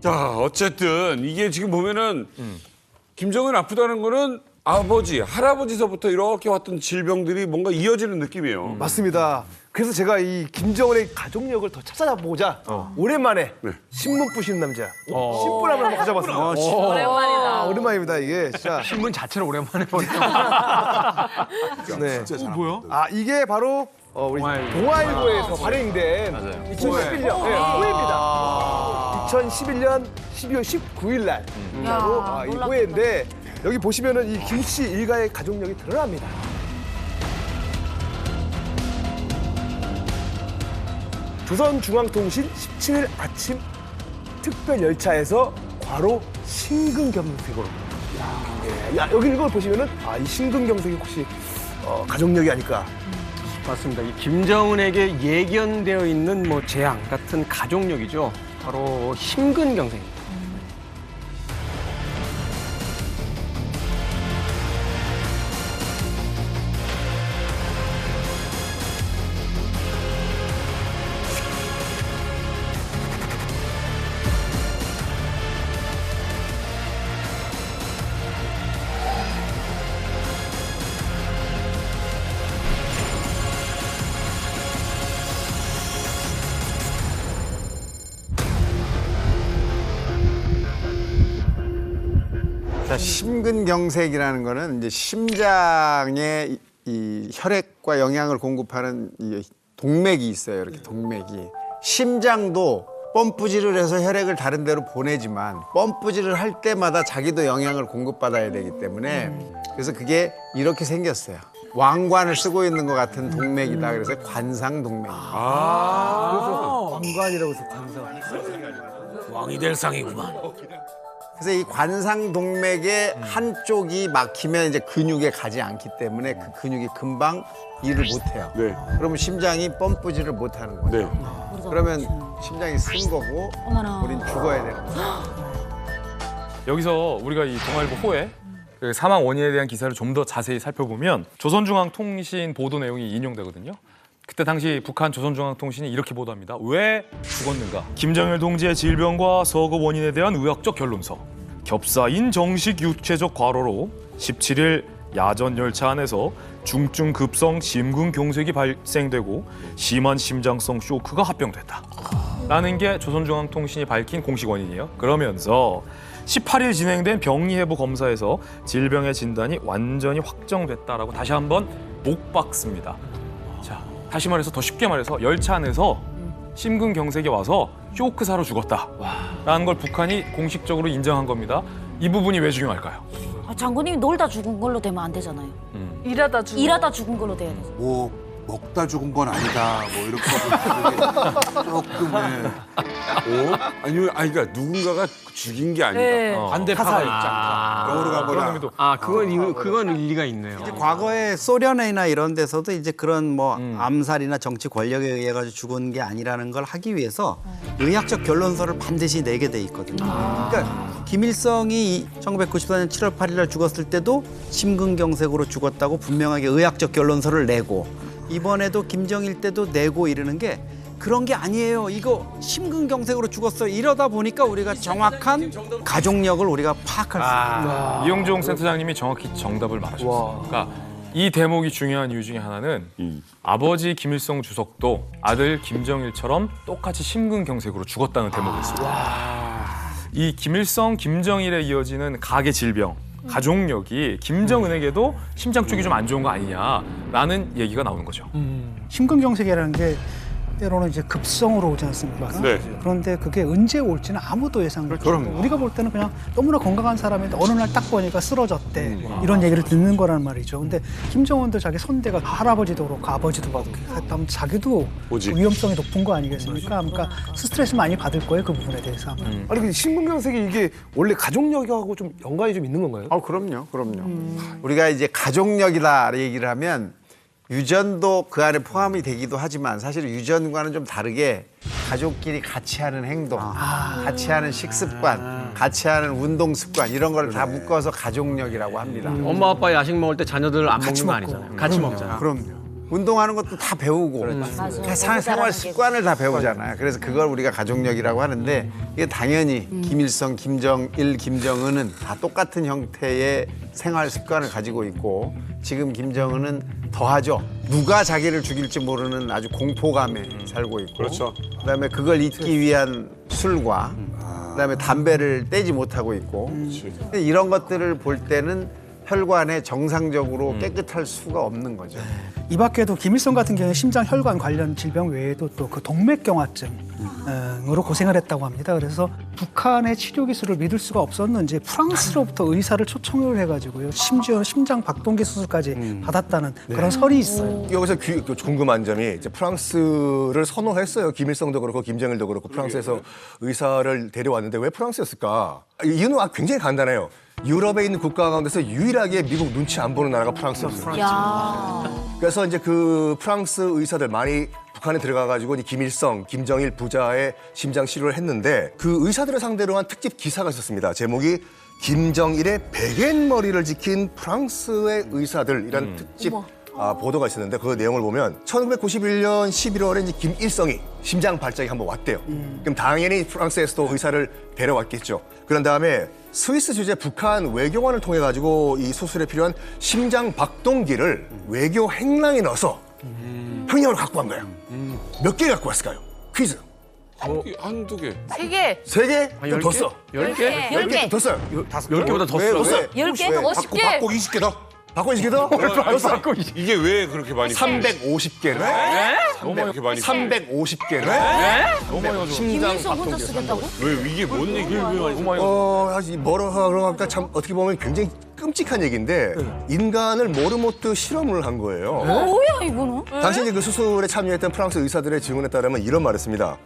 자, 어쨌든 이게 지금 보면은 김정은 아프다는 거는 아버지, 할아버지서부터 이렇게 왔던 질병들이 뭔가 이어지는 느낌이에요. 맞습니다. 그래서 제가 이 김정은의 가족력을 더 찾아보자 오랜만에 신문 부시는 남자 신부람을 한번 가져봤습니다. 오랜만이다. 오랜만입니다 이게 진짜. 신문 자체를 오랜만에 보네요. 네. 뭐야? 아 이게 바로 우리 동아일보에서 발행된 2011년 후예입니다. 2011년 12월 19일 날 바로 이 후예인데 여기 보시면은 이 김 씨 일가의 가족력이 드러납니다. 조선중앙통신 17일 아침 특별 열차에서 과로 심근경색으로. 야, 여기 이걸 보시면은 이 심근경색이 혹시 가족력이 아닐까. 맞습니다. 이 김정은에게 예견되어 있는 뭐 재앙 같은 가족력이죠. 바로 심근경색입니다. 자, 심근경색이라는 거는 이제 심장에 이 혈액과 영양을 공급하는 이 동맥이 있어요. 이렇게 동맥이. 심장도 펌프질을 해서 혈액을 다른 데로 보내지만 펌프질을 할 때마다 자기도 영양을 공급받아야 되기 때문에 그래서 그게 이렇게 생겼어요. 왕관을 쓰고 있는 것 같은 동맥이다. 그래서 관상동맥입니다. 그래서 관관이라고 해서 관상. 왕이 될 상이구만. 그래서 이 관상동맥의 한쪽이 막히면 이제 근육에 가지 않기 때문에 그 근육이 금방 일을 못해요. 네. 그러면 심장이 펌프질을 못하는 거죠. 네. 그러면 심장이 쓴 거고 어머나. 우린 죽어야 되는 거죠. 여기서 우리가 이 동아일보 호에 그 사망 원인에 대한 기사를 좀 더 자세히 살펴보면 조선중앙통신 보도 내용이 인용되거든요. 그때 당시 북한 조선중앙통신이 이렇게 보도합니다. 왜 죽었는가? 김정일 동지의 질병과 서거 원인에 대한 의학적 결론서. 겹사인 정식 육체적 과로로 17일 야전 열차 안에서 중증 급성 심근경색이 발생되고 심한 심장성 쇼크가 합병됐다. 라는 게 조선중앙통신이 밝힌 공식 원인이에요. 그러면서 18일 진행된 병리해부 검사에서 질병의 진단이 완전히 확정됐다라고 다시 한번 못 박습니다. 자, 다시 말해서 더 쉽게 말해서 열차 안에서 심근경색이 와서 쇼크사로 죽었다라는 걸 북한이 공식적으로 인정한 겁니다. 이 부분이 왜 중요할까요? 장군님이 놀다 죽은 걸로 되면 안 되잖아요. 일하다 죽은 걸로 돼야 돼. 뭐 먹다 죽은 건 아니다. 뭐 이렇게 조금 아니면 그러니까 누군가가 죽인 게 아니다. 네. 반대파가 있지 않다. 영어로 가보라. 그건 일리가 있네요. 과거에 소련이나 이런 데서도 이제 그런 뭐 암살이나 정치 권력에 의해 가지고 죽은 게 아니라는 걸 하기 위해서 의학적 결론서를 반드시 내게 돼 있거든요. 그러니까 김일성이 1994년 7월 8일 날 죽었을 때도 심근경색으로 죽었다고 분명하게 의학적 결론서를 내고 이번에도 김정일 때도 내고 이러는 게 그런 게 아니에요. 이거 심근경색으로 죽었어요. 이러다 보니까 우리가 정확한 가족력을 우리가 파악할 수 있습니다. 이용종 센터장님이 정확히 정답을 말하셨어요. 그러니까 이 대목이 중요한 이유 중에 하나는 아버지 김일성 주석도 아들 김정일처럼 똑같이 심근경색으로 죽었다는 대목이었습니다. 이 김일성, 김정일에 이어지는 가계 질병, 가족력이 김정은에게도 심장 쪽이 좀 안 좋은 거 아니냐라는 얘기가 나오는 거죠. 심근경색이라는 게 때로는 이제 급성으로 오지 않습니까? 네. 그런데 그게 언제 올지는 아무도 예상 못해요. 우리가 볼 때는 그냥 너무나 건강한 사람인데 어느 날 딱 보니까 쓰러졌대. 이런 얘기를 듣는 거란 말이죠. 근데 김정은도 자기 선대가 할아버지도 그렇고 아버지도 그렇고 했다면 자기도 오직. 위험성이 높은 거 아니겠습니까? 그러니까 스트레스 많이 받을 거예요. 그 부분에 대해서. 아니 근데 심근경색이 이게 원래 가족력하고 좀 연관이 좀 있는 건가요? 그럼요. 우리가 이제 가족력이다 얘기를 하면 유전도 그 안에 포함이 되기도 하지만 사실 유전과는 좀 다르게 가족끼리 같이 하는 행동, 같이 하는 식습관, 같이 하는 운동 습관 이런 걸 다 묶어서 가족력이라고 합니다. 엄마 아빠 야식 먹을 때 자녀들 안 먹는 거 아니잖아요. 같이 먹잖아요. 그럼요. 운동하는 것도 다 배우고 맞아요. 생활 습관을 다 배우잖아요. 그래서 그걸 우리가 가족력이라고 하는데 이게 당연히 김일성, 김정일, 김정은은 다 똑같은 형태의 생활 습관을 가지고 있고 지금 김정은은 더하죠. 누가 자기를 죽일지 모르는 아주 공포감에 살고 있고 그렇죠. 그다음에 그걸 잊기 위한 술과 그다음에 담배를 떼지 못하고 있고 근데 이런 것들을 볼 때는 혈관에 정상적으로 깨끗할 수가 없는 거죠. 이 밖에도 김일성 같은 경우에 심장 혈관 관련 질병 외에도 또 그 동맥경화증으로 고생을 했다고 합니다. 그래서 북한의 치료 기술을 믿을 수가 없었는지 프랑스로부터 의사를 초청을 해가지고요. 심지어 심장 박동기 수술까지 받았다는 그런 설이 있어요. 여기서 궁금한 점이 이제 프랑스를 선호했어요. 김일성도 그렇고 김정일도 그렇고 프랑스에서 의사를 데려왔는데 왜 프랑스였을까? 이유는 굉장히 간단해요. 유럽에 있는 국가 가운데서 유일하게 미국 눈치 안 보는 나라가 프랑스였어요. 야. 그래서 이제 그 프랑스 의사들 많이 북한에 들어가가지고 김일성, 김정일 부자의 심장 치료를 했는데 그 의사들을 상대로 한 특집 기사가 있었습니다. 제목이 김정일의 베갯머리를 지킨 프랑스의 의사들이라는 특집 보도가 있었는데 그 내용을 보면 1991년 11월에 이제 김일성이 심장 발작이 한번 왔대요. 그럼 당연히 프랑스에서도 의사를 데려왔겠죠. 그런 다음에 스위스 주재 북한 외교관을 통해 가지고 이 수술에 필요한 심장 박동기를 외교 행랑에 넣어서 평양으로 갖고 간 거예요. 몇 개 갖고 왔을까요? 퀴즈. 한두 개. 3개. 3개? 좀 더 써. 10개. 10개 더 써요. 10개보다 더 왜? 써. 더 써. 10개? 50개? 받고 20개 더. 바꿔 20개 더? 더 써. 이게 왜 그렇게 많이 350개를. 너무 이렇게 많이 350개를. 너무 많이 가지고. 심장 김일성 혼자 박동기. 쓰겠다고? 왜 이게 뭔 얘기예요? 너무 많이 가지고. 뭐라 그러니까 참 어떻게 보면 굉장히 끔찍한 얘기인데 인간을 모르모트 실험을 한 거예요. 뭐야 이거는? 당시 이제 그 수술에 참여했던 프랑스 의사들의 증언에 따르면 이런 말을 했습니다.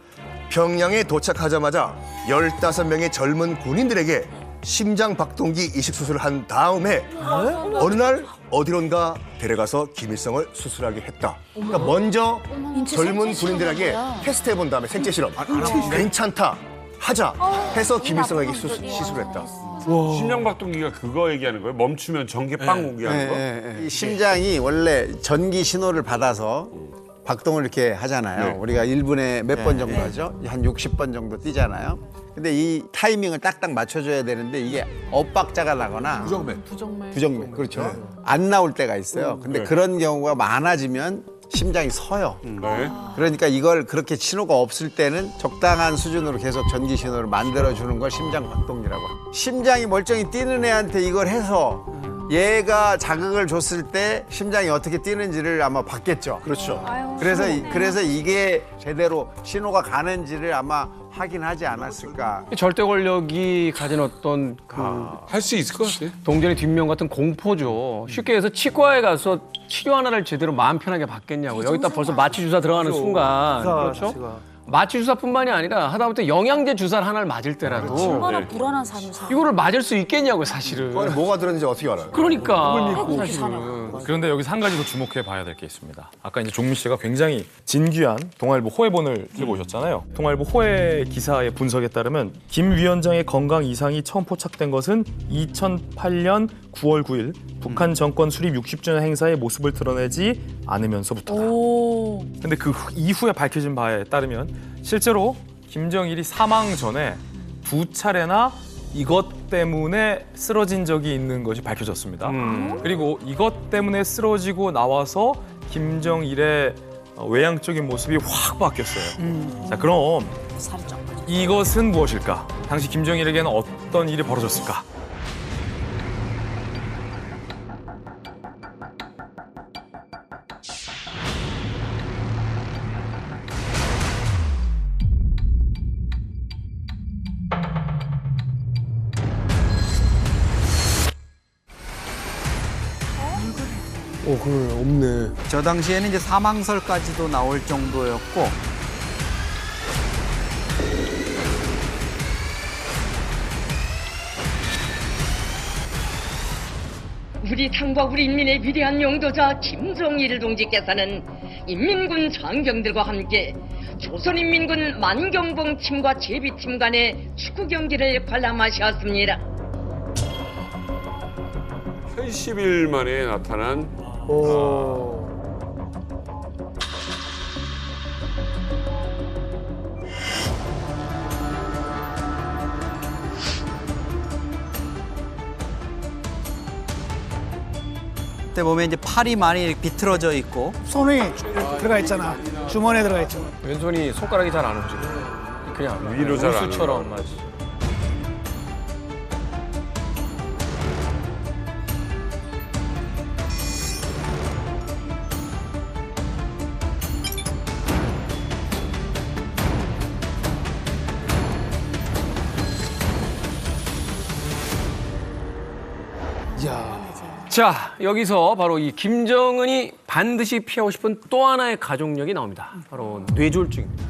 평양에 도착하자마자 15명의 젊은 군인들에게 심장 박동기 이식 수술을 한 다음에 어느 날 어디론가 데려가서 김일성을 수술하게 했다. 그러니까 먼저 인체 젊은 생체 군인들에게 실험이야. 테스트해본 다음에 생체 실험. 괜찮다. 하자 해서 김일성에게 시술을 했다. 심장박동기가 그거 얘기하는 거예요? 멈추면 전기 빵 오게 하는 거? 이 심장이 원래 전기 신호를 받아서 박동을 이렇게 하잖아요. 우리가 1분에 몇 번 정도 하죠? 한 60번 정도 뛰잖아요. 근데 이 타이밍을 딱딱 맞춰줘야 되는데 이게 엇박자가 나거나 부정맥 그렇죠. 안 나올 때가 있어요. 근데 그런 경우가 많아지면 심장이 서요. 그러니까 이걸 그렇게 신호가 없을 때는 적당한 수준으로 계속 전기 신호를 만들어주는 걸 심장 박동기라고 합니다. 심장이 멀쩡히 뛰는 애한테 이걸 해서 얘가 자극을 줬을 때 심장이 어떻게 뛰는지를 아마 봤겠죠. 그렇죠. 그래서 이게 제대로 신호가 가는지를 아마 확인하지 않았을까. 절대 권력이 가진 어떤 그 할 수 있을 것 같아. 동전의 뒷면 같은 공포죠. 쉽게 해서 치과에 가서 치료 하나를 제대로 마음 편하게 받겠냐고. 여기다 벌써 마취 주사 들어가는 순간. 그렇죠? 마취 주사뿐만이 아니라 하다못해 영양제 주사를 하나를 맞을 때라도 얼마나 불안한 삶을 살아. 이거를 맞을 수 있겠냐고 사실은. 그 안에 뭐가 들었는지 어떻게 알아요? 그러니까 그렇게 사냐. 그런데 여기서 한 가지 더 주목해 봐야 될 게 있습니다. 아까 이제 종민 씨가 굉장히 진귀한 동아일보 호해본을 들고 오셨잖아요. 동아일보 호해 기사의 분석에 따르면 김 위원장의 건강 이상이 처음 포착된 것은 2008년 9월 9일 북한 정권 수립 60주년 행사의 모습을 드러내지 않으면서부터다. 근데 그 이후에 밝혀진 바에 따르면 실제로 김정일이 사망 전에 2차례나 이것 때문에 쓰러진 적이 있는 것이 밝혀졌습니다. 그리고 이것 때문에 쓰러지고 나와서 김정일의 외향적인 모습이 확 바뀌었어요. 자, 그럼 살이 쪄. 이것은 무엇일까? 당시 김정일에게는 어떤 일이 벌어졌을까? 저 당시에는 이제 사망설까지도 나올 정도였고 우리 당과 우리 인민의 위대한 용도자 김정일 동지께서는 인민군 장병들과 함께 조선인민군 만경봉 팀과 제비팀 간의 축구 경기를 관람하셨습니다. 80일 만에 나타난 그때 보면 이제 팔이 많이 비틀어져 있고 손이 들어가 있잖아. 주머니에 들어가 있잖아. 왼손이 손가락이 잘 안 움직여. 그냥 위로 잘안 물수처럼 맞지. 자, 여기서 바로 이 김정은이 반드시 피하고 싶은 또 하나의 가족력이 나옵니다. 바로 뇌졸중입니다.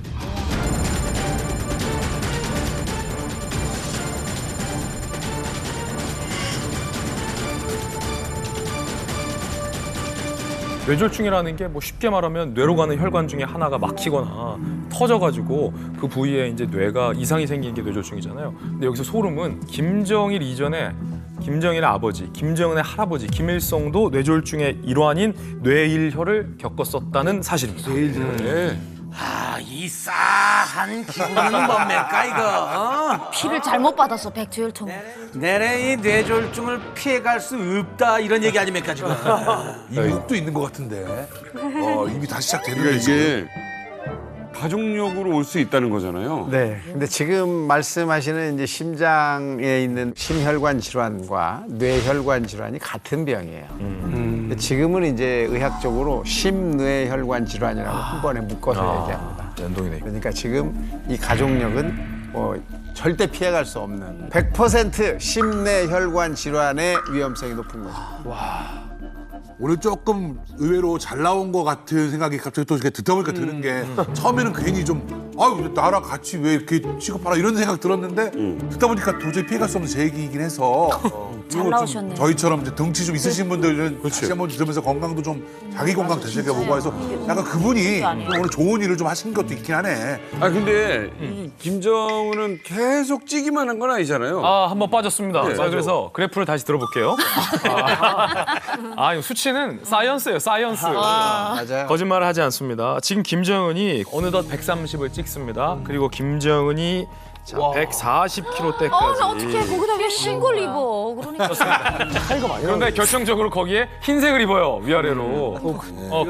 뇌졸중이라는 게 뭐 쉽게 말하면 뇌로 가는 혈관 중에 하나가 막히거나 터져가지고 그 부위에 이제 뇌가 이상이 생긴 게 뇌졸중이잖아요. 근데 여기서 소름은 김정일 이전에 김정일의 아버지, 김정은의 할아버지 김일성도 뇌졸중의 일환인 뇌일혈을 겪었었다는 사실입니다. 이 싸한 기분은 뭡니까 이거? 피를 잘못 받았어 백두혈통. 내내 이 뇌졸중을 피해갈 수 없다 이런 얘기 아닙니까 지금? 이목도 있는 것 같은데. 이미 다시 시작되는 그러니까 거지. 이게 가족력으로 올 수 있다는 거잖아요. 네. 근데 지금 말씀하시는 이제 심장에 있는 심혈관 질환과 뇌혈관 질환이 같은 병이에요. 근데 지금은 이제 의학적으로 심뇌혈관 질환이라고 한 번에 묶어서 얘기합니다. 연동이네. 그러니까 지금 이 가족력은 뭐 절대 피해갈 수 없는 100% 심뇌혈관 질환의 위험성이 높은 거죠. 오늘 조금 의외로 잘 나온 것 같은 생각이 갑자기 또 이렇게 듣다 보니까 드는 게 처음에는 괜히 좀 아유 나랑 같이 왜 이렇게 취급하나 이런 생각 들었는데 듣다 보니까 도저히 피해갈 수 없는 제 얘기이긴 해서 잘 이거 좀 나오셨네요. 저희처럼 이제 덩치 좀 있으신 분들은 다시 한번 들으면서 건강도 좀 자기 건강 되새겨 보고 해서 약간 그분이 오늘 좋은 일을 좀 하신 것도 있긴 하네. 아 근데 이 김정은은 계속 찌기만 한 건 아니잖아요. 아, 한번 빠졌습니다. 네, 자, 그래서 그래프를 다시 들어볼게요. 이거 수치는 사이언스예요, 사이언스. 맞아요. 거짓말을 하지 않습니다. 지금 김정은이 어느덧 130을 찍습니다. 그리고 김정은이 140kg대까지. 나 어떻게 거기다 왜 싱글 입어? 그러니까. 그런데 결정적으로 거기에 흰색을 입어요, 위아래로.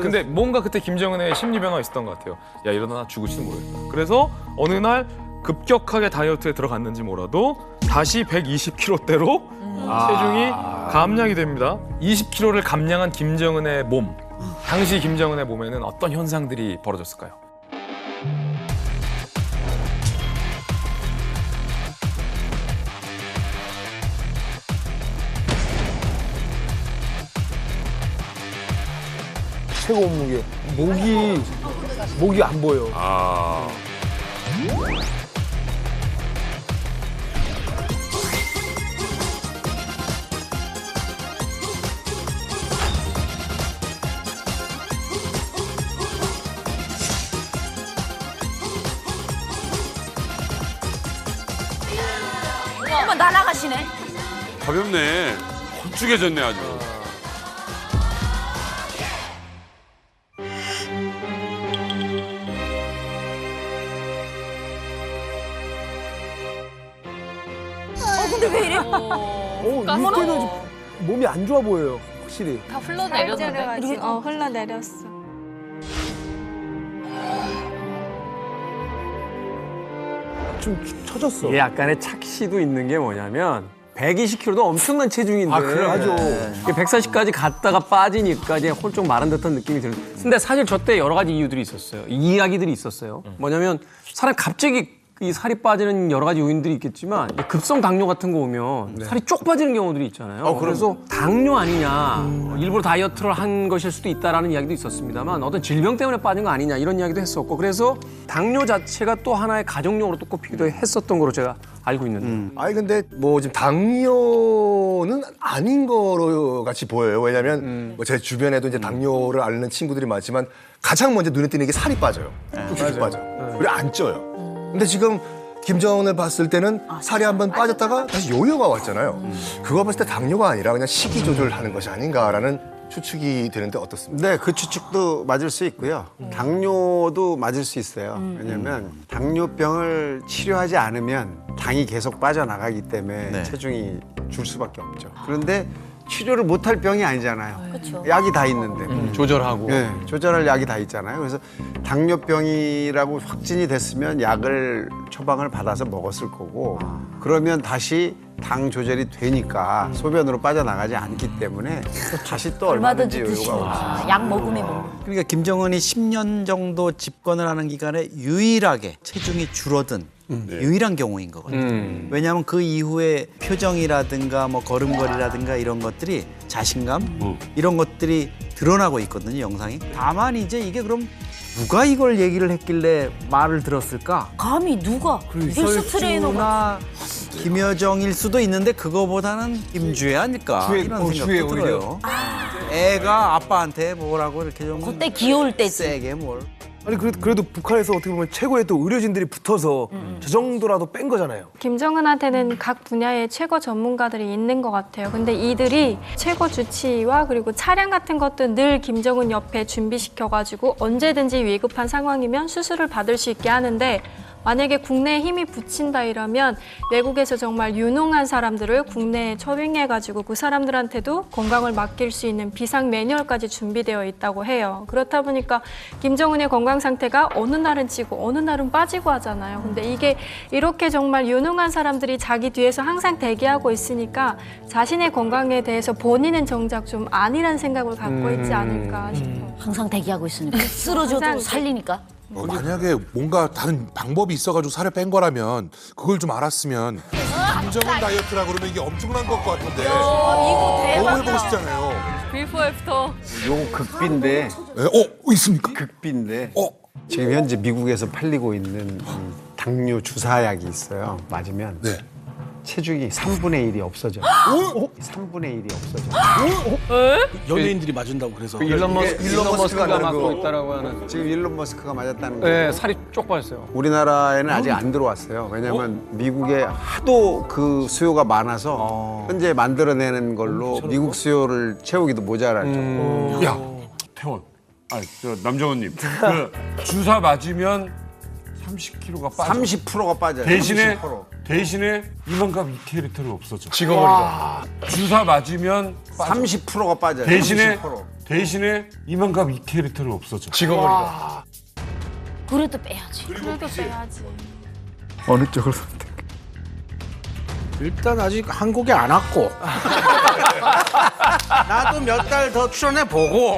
근데 뭔가 그때 김정은의 심리 변화가 있었던 것 같아요. 야, 이러다 나 죽을지도 모르겠다. 그래서 어느 날 급격하게 다이어트에 들어갔는지 몰라도 다시 120kg대로 체중이 감량이 됩니다. 20kg를 감량한 김정은의 몸. 당시 김정은의 몸에는 어떤 현상들이 벌어졌을까요? 최고 몸무게. 목이 안 보여. 어머 날아가시네. 가볍네. 홀쭉해졌네 아주. 근데 왜 이래? 이때는 몸이 안 좋아 보여요. 확실히. 다 흘러내렸는데. 흘러내렸어. 좀 처졌어. 이게 약간의 착시도 있는 게 뭐냐면 120kg도 엄청난 체중인데 맞아. 140까지 갔다가 빠지니까 이제 홀쭉 마른 듯한 느낌이 드는. 근데 사실 저 때 여러 가지 이유들이 있었어요. 이야기들이 있었어요. 뭐냐면 사람 갑자기 이 살이 빠지는 여러 가지 요인들이 있겠지만 급성 당뇨 같은 거 오면 살이 쪽 빠지는 경우들이 있잖아요. 그래서 당뇨 아니냐, 일부러 다이어트를 한 것일 수도 있다라는 이야기도 있었습니다만 어떤 질병 때문에 빠진 거 아니냐 이런 이야기도 했었고, 그래서 당뇨 자체가 또 하나의 가족력으로 또 꼽히기도 했었던 거로 제가 알고 있는데. 아니 근데 뭐 지금 당뇨는 아닌 거로 같이 보여요. 왜냐하면 뭐제 주변에도 이제 당뇨를 앓는 친구들이 많지만 가장 먼저 눈에 띄는 게 살이 빠져요. 쭉쭉 빠져요. 그리고 안 쪄요. 근데 지금 김정은을 봤을 때는 살이 한번 빠졌다가 다시 요요가 왔잖아요. 그거 봤을 때 당뇨가 아니라 그냥 식이 조절하는 것이 아닌가라는 추측이 되는데 어떻습니까? 네, 그 추측도 맞을 수 있고요. 당뇨도 맞을 수 있어요. 왜냐하면 당뇨병을 치료하지 않으면 당이 계속 빠져나가기 때문에 체중이 줄 수밖에 없죠. 그런데 치료를 못할 병이 아니잖아요. 그렇죠. 약이 다 있는데. 조절하고. 네, 조절할 약이 다 있잖아요. 그래서 당뇨병이라고 확진이 됐으면 약을 처방을 받아서 먹었을 거고 그러면 다시 당 조절이 되니까 소변으로 빠져나가지 않기 때문에 다시 또 얼마든지 얼마든지 여유가 드시고 없어요. 약 먹으면 먹고. 그러니까 김정은이 10년 정도 집권을 하는 기간에 유일하게 체중이 줄어든 유일한 경우인 거거든요. 왜냐하면 그 이후에 표정이라든가 뭐 걸음걸이라든가 이런 것들이 자신감 이런 것들이 드러나고 있거든요, 영상이. 다만 이제 이게 그럼 누가 이걸 얘기를 했길래 말을 들었을까? 감히 누가? 헬스 트레이너가. 이설수나 김여정일 수도 있는데 그거보다는 김주혜 아닐까 이런 생각도 들어요. 애가 아빠한테 뭐라고 이렇게 좀 그때 귀여울 때지. 세게 뭘. 아니 그래도 북한에서 어떻게 보면 최고의 또 의료진들이 붙어서 저 정도라도 뺀 거잖아요. 김정은한테는 각 분야의 최고 전문가들이 있는 것 같아요. 근데 이들이 최고 주치의와 그리고 차량 같은 것도 늘 김정은 옆에 준비시켜가지고 언제든지 위급한 상황이면 수술을 받을 수 있게 하는데 만약에 국내에 힘이 붙인다 이러면 외국에서 정말 유능한 사람들을 국내에 초빙해가지고 그 사람들한테도 건강을 맡길 수 있는 비상 매뉴얼까지 준비되어 있다고 해요. 그렇다 보니까 김정은의 건강 상태가 어느 날은 찌고 어느 날은 빠지고 하잖아요. 근데 이게 이렇게 정말 유능한 사람들이 자기 뒤에서 항상 대기하고 있으니까 자신의 건강에 대해서 본인은 정작 좀 아니란 생각을 갖고 있지 않을까 싶어요. 항상 대기하고 있으니까. 쓰러져도 살리니까. 만약에 뭔가 다른 방법이 있어가지고 살을 뺀 거라면 그걸 좀 알았으면 김정은 다이어트라 그러면 이게 엄청난 것 같은데 이거 너무 해보고 싶잖아요. 비포 애프터. 요 극비인데 있습니까? 극비인데 지금 현재 미국에서 팔리고 있는 이 당뇨 주사약이 있어요. 맞으면 네. 체중이 3분의 1이 없어져요. 3분의 1이 없어져요. 연예인들이 맞은다고 그래서. 일론 머스크가 만든 맡고 거. 있다라고 하는. 지금 일론 머스크가 맞았다는 네, 거예요. 살이 쪽 빠졌어요. 우리나라에는 아직 안 들어왔어요. 왜냐하면 미국에 하도 그 수요가 많아서 현재 만들어내는 걸로 미국 수요를 채우기도 모자랄 정도. 야, 태원. 저 남정원님. 그 주사 맞으면 30kg가 빠져. 30%가 빠져요. 대신에 30%. 대신에 이만큼 이케리터는 없어져. 직어버리다. 주사 맞으면 빠져. 30%가 빠져요. 대신에 30%. 대신에 이만큼 이케리터는 없어져. 직어버리다. 그래도 빼야지. 그래도 빼야지. 어느 쪽을 선택? 일단 아직 한국에 안 왔고. 나도 몇 달 더 출연해 보고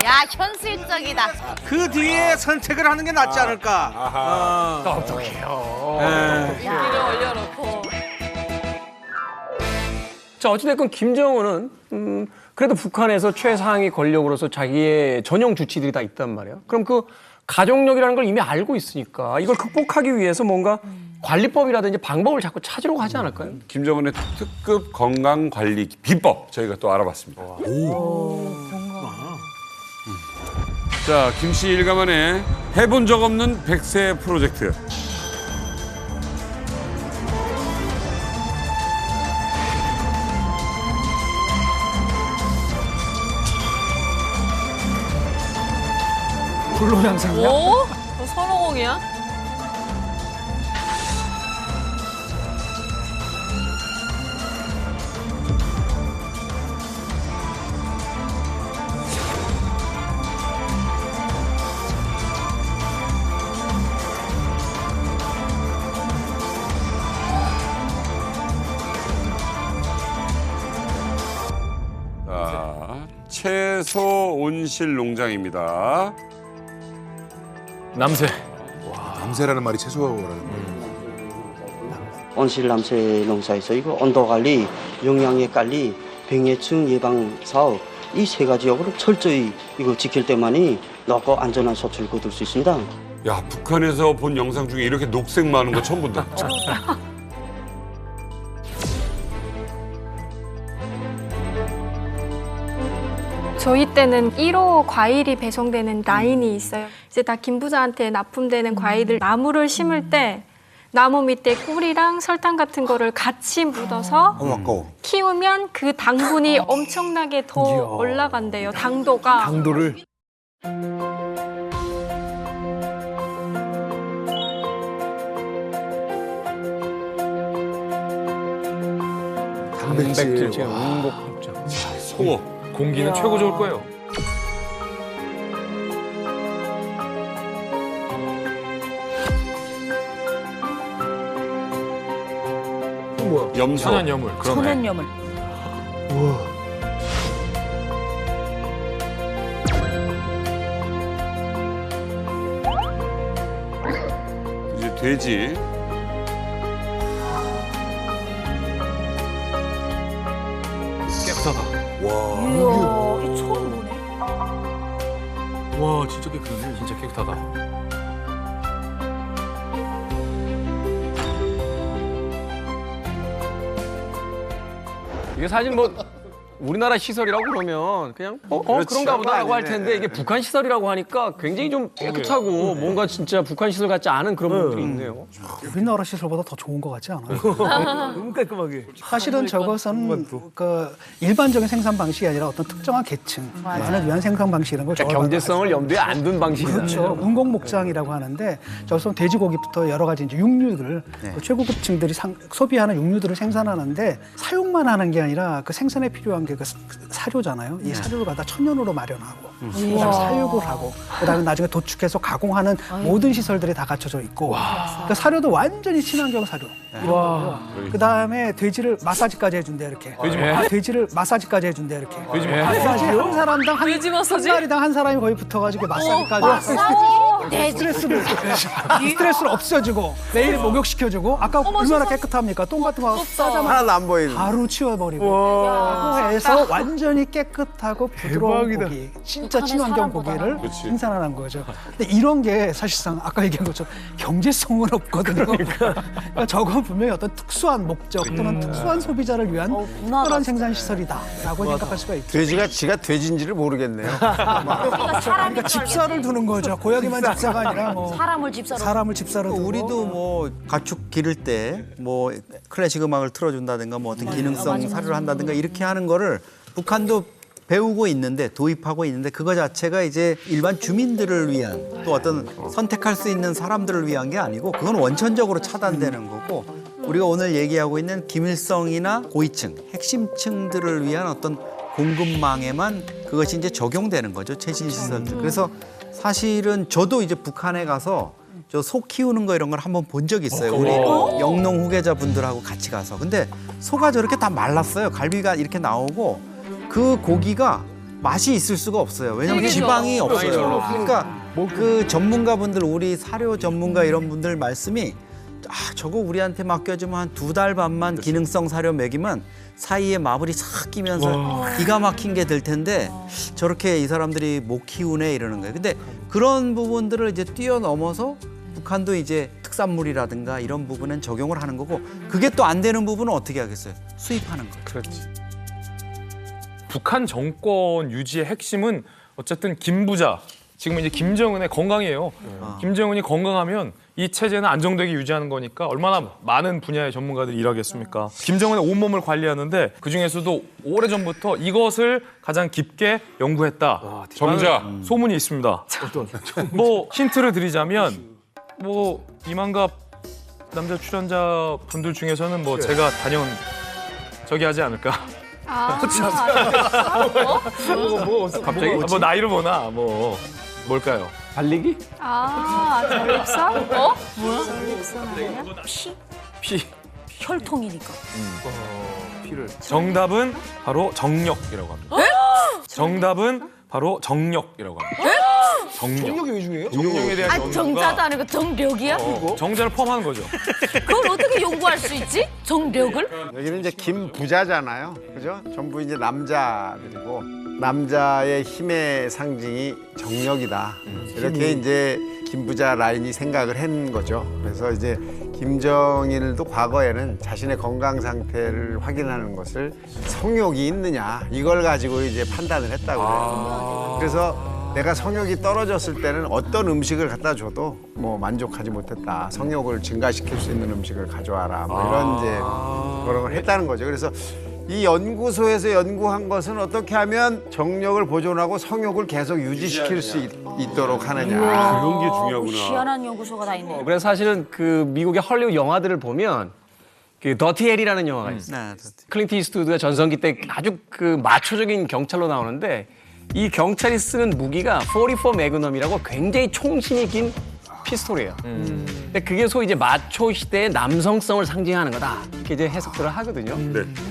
야, 현실적이다. 그 뒤에 선택을 하는 게 낫지 않을까. 어떡해요. 길을 올려놓고. 자, 어찌됐건 김정은은 그래도 북한에서 최상위 권력으로서 자기의 전용 주치들이 다 있단 말이에요. 그럼 그 가족력이라는 걸 이미 알고 있으니까 이걸 극복하기 위해서 뭔가 관리법이라든지 방법을 자꾸 찾으려고 하지 않을까요? 김정은의 특급 건강관리 비법 저희가 또 알아봤습니다. 자, 김씨 일가만의 해본 적 없는 100세 프로젝트. 불로장생이야? 오? 선호공이야? 자, 채소 온실 농장입니다. 남새. 남새라는 말이 채소라는 거예요. 온실 남새 농사에서 이거 온도 관리, 영양의 관리, 병해충 예방 사업 이 세 가지 역으로 철저히 이거 지킬 때만이 높고 안전한 소출을 거둘 수 있습니다. 야, 북한에서 본 영상 중에 이렇게 녹색 많은 거 처음 본다. 저희 때는 1호 과일이 배송되는 라인이 있어요. 이제 다 김 부자한테 납품되는 과일들 나무를 심을 때 나무 밑에 꿀이랑 설탕 같은 거를 같이 묻어서 키우면 그 당분이 엄청나게 더 올라간대요. 당도가. 당도를. 단백질 제가 운곡합장. 송어. 공기는 최고 좋을 거예요. 염소. 천연염물. 그러네. 천연염을. 이제 돼지. 깨끗하다. 이야, 이 처음 보네. 와 진짜 깨끗하네. 진짜 깨끗하다. 이게 사실 뭐 우리나라 시설이라고 그러면 그냥 그런가 보다라고 할 텐데 이게 북한 시설이라고 하니까 굉장히 좀 깨끗하고 뭔가 진짜 북한 시설 같지 않은 그런 부분들이 있네요. 우리나라 시설보다 더 좋은 것 같지 않아요? 너무 깔끔하게. 사실은 저것은 그 일반적인 생산 방식이 아니라 어떤 특정한 계층만을 위한 생산 방식이라는 걸 그러니까 경제성을 염두에 안 둔 방식이다. 그렇죠. 운공목장이라고 하는데 저것은 돼지고기부터 여러 가지 이제 육류들 그 최고급층들이 소비하는 육류들을 생산하는데 사육만 하는 게 아니라 그 생산에 필요한 게 그 사료잖아요. 이 사료를 갖다 천연으로 마련하고 그다음에 사육을 하고 그다음에 나중에 도축해서 가공하는 모든 시설들이 다 갖춰져 있고 그 사료도 완전히 친환경 사료. 그다음에 돼지를 마사지까지 해준대 이렇게. 돼지를 마사지까지 해준대 이렇게. 마사지 한 사람당 한 마리당 한 사람이 거의 붙어가지고 마사지까지. 스트레스를 없애주고 매일 목욕시켜주고 아까 얼마나 깨끗합니까? 똥 같은 거 싸자마자 하나도 안 보이는. 바로 치워버리고 해서 완전히 깨끗하고 부드러운 고기, 진짜 친환경 고기를 생산하는 거죠. 근데 이런 게 사실상 아까 얘기한 것처럼 경제성은 없거든요. 그러니까 저건 분명히 어떤 특수한 목적 또는 특수한 소비자를 위한 특별한 생산 시설이다라고 생각할 수가 있죠. 돼지가 지가 돼지인지를 모르겠네요. 그러니까 집사를 두는 거죠. 고양이만 집사가 아니라 뭐 사람을 집사로 두고. 우리도 뭐 가축 기를 때 뭐 클래식 음악을 틀어준다든가 뭐 어떤 기능성 사료를 한다든가 이렇게 하는 거를 북한도 배우고 있는데 도입하고 있는데 그거 자체가 이제 일반 주민들을 위한 또 어떤 선택할 수 있는 사람들을 위한 게 아니고 그건 원천적으로 차단되는 거고 우리가 오늘 얘기하고 있는 기밀성이나 고위층, 핵심층들을 위한 어떤 공급망에만 그것이 이제 적용되는 거죠. 최신 시설들. 그래서 사실은 저도 이제 북한에 가서 저 소 키우는 거 이런 걸 한번 본 적이 있어요. 우리 영농 후계자분들하고 같이 가서. 근데 소가 저렇게 다 말랐어요. 갈비가 이렇게 나오고 그 고기가 맛이 있을 수가 없어요. 왜냐하면 지방이 없어요. 그러니까 그 전문가분들, 우리 사료 전문가 이런 분들 말씀이 저거 우리한테 맡겨주면 한 2달 반만 기능성 사료 먹이면 사이에 마블이 싹 끼면서 기가 막힌 게 될 텐데 저렇게 이 사람들이 못 키우네 이러는 거예요. 근데 그런 부분들을 이제 뛰어넘어서 북한도 이제 특산물이라든가 이런 부분은 적용을 하는 거고 그게 또 안 되는 부분은 어떻게 하겠어요? 수입하는 거죠. 그렇지. 북한 정권 유지의 핵심은 어쨌든 김부자, 지금 이제 김정은의 건강이에요. 김정은이 건강하면 이 체제는 안정되게 유지하는 거니까 얼마나 많은 분야의 전문가들이 일하겠습니까? 김정은의 온몸을 관리하는데 그중에서도 오래전부터 이것을 가장 깊게 연구했다. 정자. 소문이 있습니다. 뭐 힌트를 드리자면 뭐 이만갑 남자 출연자 분들 중에서는 뭐 제가 단연 저기 하지 않을까. 갑자기 뭐 나이를 보나 뭐 뭘까요? 달리기? 전립선? 뭐야? 전립선 아니야? 피. 혈통이니까. 피를. 정답은 바로 정력이라고 합니다. 정답은 바로 정력이라고 합니다. 정력이 왜 중요해요? 정력에 대한 연구가 정자도 아니고 정력이야? 정자를 포함하는 거죠. 그걸 어떻게 연구할 수 있지? 정력을? 여기는 이제 김부자잖아요. 그죠? 전부 이제 남자들이고 남자의 힘의 상징이 정력이다. 이렇게 이제 김부자 라인이 생각을 한 거죠. 그래서 이제 김정일도 과거에는 자신의 건강 상태를 확인하는 것을 성욕이 있느냐 이걸 가지고 이제 판단을 했다고 그래요. 그래서 내가 성욕이 떨어졌을 때는 어떤 음식을 갖다 줘도 뭐 만족하지 못했다. 성욕을 증가시킬 수 있는 음식을 가져와라. 뭐 이런 이제 그런 걸 했다는 거죠. 그래서 이 연구소에서 연구한 것은 어떻게 하면 정력을 보존하고 성욕을 계속 유지시킬 수 있도록 하느냐. 그런 게 중요하구나. 희한한 연구소가 다 있네. 그래서 사실은 그 미국의 헐리우드 영화들을 보면 그 더티 헬이라는 영화가 있어요. 클린트 이스트우드가 전성기 때 아주 그 마초적인 경찰로 나오는데 이 경찰이 쓰는 무기가 44 매그넘이라고 굉장히 총신이 긴 피스톨이에요. 근데 그게 소위 이제 마초 시대의 남성성을 상징하는 거다. 이렇게 이제 해석들을 하거든요.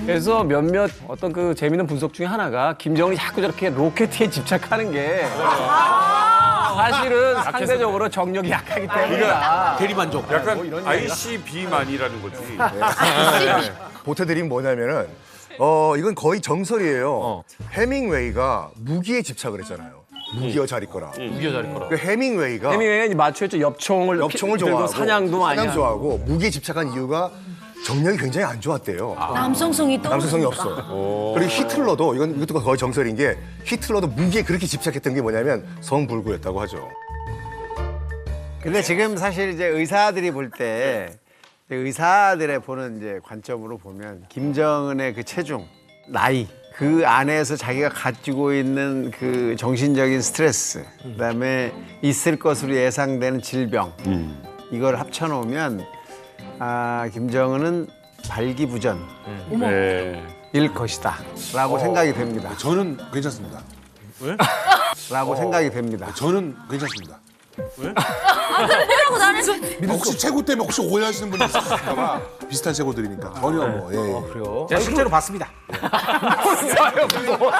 그래서 몇몇 어떤 그 재미있는 분석 중에 하나가 김정은이 자꾸 저렇게 로켓에 집착하는 게 사실은 상대적으로 정력이 약하기 때문이다. 대리만족. 약간 ICB만이라는 거지. 보태드린 뭐냐면은 이건 거의 정설이에요. 해밍웨이가 무기에 집착을 했잖아요. 무기여 잘 있거라. 무기여 잘 있거라. 그 해밍웨이가 해밍웨이는 마초였죠. 엽총을 좋아하고 사냥도 많이 사냥 좋아하고 무기에 집착한 이유가 정력이 굉장히 안 좋았대요. 남성성이 또 남성성이 없어. 그리고 히틀러도 이것도 거의 정설인 게 히틀러도 무기에 그렇게 집착했던 게 뭐냐면 성불구였다고 하죠. 근데 지금 사실 이제 의사들이 볼 때 의사들의 보는 이제 관점으로 보면 김정은의 그 체중, 나이 그 안에서 자기가 가지고 있는 그 정신적인 스트레스, 그다음에 있을 것으로 예상되는 질병 이걸 합쳐놓으면 김정은은 발기부전 일 것이다라고 생각이 됩니다. 저는 괜찮습니다. 왜? 라고 생각이 됩니다. 저는 괜찮습니다. 그래라고 나는 혹시 체구 때문에 혹시 오해하시는 분이 있을까 봐 비슷한 체구들이니까 전혀 뭐. 예. 그래요? 제가 실제로 봤습니다.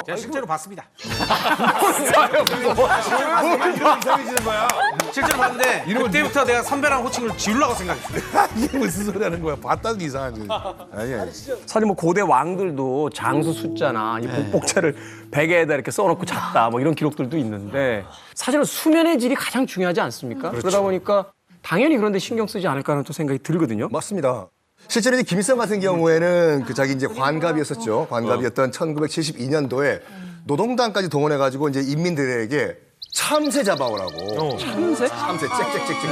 제가 실제로 봤습니다. 이상해지는 거야. 실제로 봤는데 그때부터 내가 선배랑 호칭을 지으려고 생각했어요. 이게 무슨 소리 하는 거야. 봤다는 게 이상하지. 아니야. 사실 뭐 고대 왕들도 장수 숫자나 이 복복자를 베개에다 이렇게 써놓고 잤다 뭐 이런 기록들도 있는데 사실은 수면의 질이 가장 중요하지 않습니까? 그러다 보니까 당연히 그런데 신경 쓰지 않을까 하는 또 생각이 들거든요. 맞습니다. 실제로 이제 김일성 같은 경우에는 그 자기 이제 관갑이었었죠. 관갑이었던 1972년도에 노동당까지 동원해가지고 이제 인민들에게 참새 잡아오라고. 참새? 참새, 짹짹짹짹.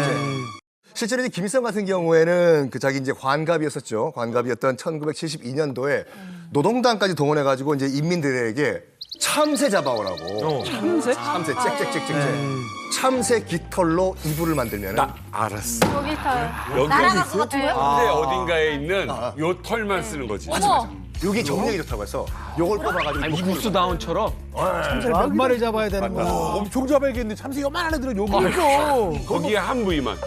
실제로 이제 김일성 같은 경우에는 그 자기 이제 관갑이었었죠. 관갑이었던 1972년도에 노동당까지 동원해가지고 이제 인민들에게 참새 잡아오라고. 참새? 참새, 짹짹짹짹. 참새 깃털로 이불을 만들면 알았어. 여기 털. 날아갈 것 같은 거야? 근데 어딘가에 있는 요 털만 쓰는 거지. 어머. 여기 정력이 좋다고 해서 요걸 뽑아가지고 아니 구스다운처럼 참새를 몇 마리 잡아야 되는 거야. 엄청 잡아야겠는데 참새 요만한 애들은 여기 거기에 한 부위만.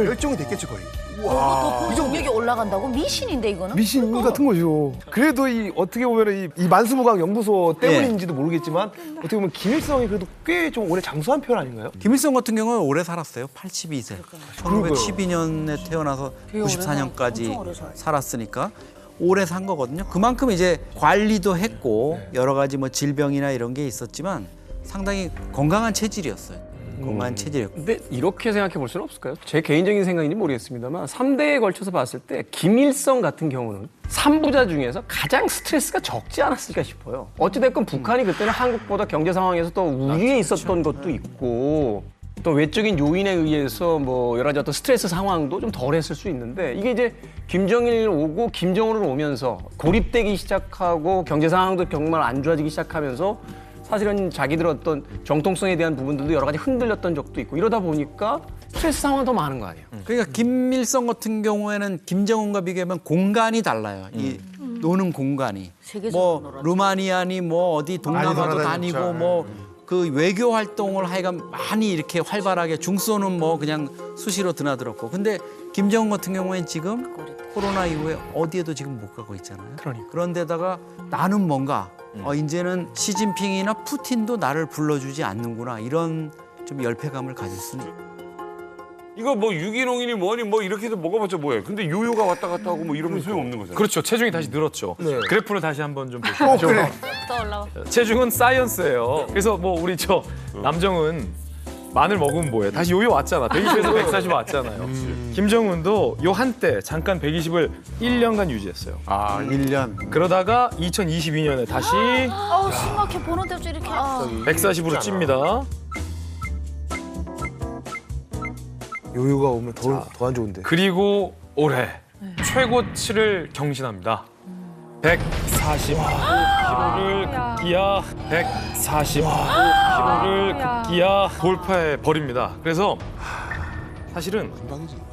멸종이 됐겠죠 거의. 또 정력이 올라간다고? 미신인데 이거는? 미신 같은 거죠. 그래도 이 어떻게 보면 이 만수무강 연구소 때문인지도 모르겠지만 어떻게 보면 김일성이 그래도 꽤 좀 오래 장수한 편 아닌가요? 김일성 같은 경우는 오래 살았어요. 82세. 1912년에 태어나서 94년까지 살았으니까 오래 산 거거든요. 그만큼 이제 관리도 했고 여러 가지 뭐 질병이나 이런 게 있었지만 상당히 건강한 체질이었어요. 건강한 체질이었고. 근데 이렇게 생각해 볼 수는 없을까요? 제 개인적인 생각인지 모르겠습니다만 3대에 걸쳐서 봤을 때 김일성 같은 경우는 3부자 중에서 가장 스트레스가 적지 않았을까 싶어요. 어찌됐건 북한이 그때는 한국보다 경제 상황에서 또 우위에 있었던 것도 있고 또 외적인 요인에 의해서 뭐 여러 가지 어떤 스트레스 상황도 좀 덜했을 수 있는데 이게 이제 김정일 오고 김정은을 오면서 고립되기 시작하고 경제 상황도 정말 안 좋아지기 시작하면서 사실은 자기들 어떤 정통성에 대한 부분들도 여러 가지 흔들렸던 적도 있고 이러다 보니까 스트레스 상황이 더 많은 거 아니에요? 그러니까 김일성 같은 경우에는 김정은과 비교하면 공간이 달라요. 이 노는 공간이. 뭐 루마니아니 뭐 어디 동남아도 다니고 뭐 그 외교 활동을 하여간 많이 이렇게 활발하게 중소는 뭐 그냥 수시로 드나들었고 근데 김정은 같은 경우에는 지금 코로나 이후에 어디에도 지금 못 가고 있잖아요. 그런데다가 나는 뭔가 이제는 시진핑이나 푸틴도 나를 불러주지 않는구나 이런 좀 열패감을 가질 수는 있어요. 이거 뭐 유기농이니 뭐니 뭐 이렇게 해서 먹어봤자 뭐예요. 근데 요요가 왔다 갔다 하고 뭐 이러면 소용없는 거잖아요. 그렇죠. 체중이 다시 늘었죠. 네. 그래프를 다시 한번 좀 보시죠. 그래. 또 올라와. 체중은 사이언스예요. 그래서 뭐 우리 저 남정은 마늘 먹으면 뭐해? 다시 요요 왔잖아. 120에서 140 왔잖아요. 김정은도 요 한때 잠깐 120을 1년간 유지했어요. 1년. 그러다가 2022년에 다시 아우 심각해 보는 데도 이렇게. 140으로 찝니다. 요요가 오면 더 안 좋은데. 그리고 올해 최고치를 경신합니다. 140kg를 급기야 140kg를 급기야 돌파해 버립니다. 그래서 사실은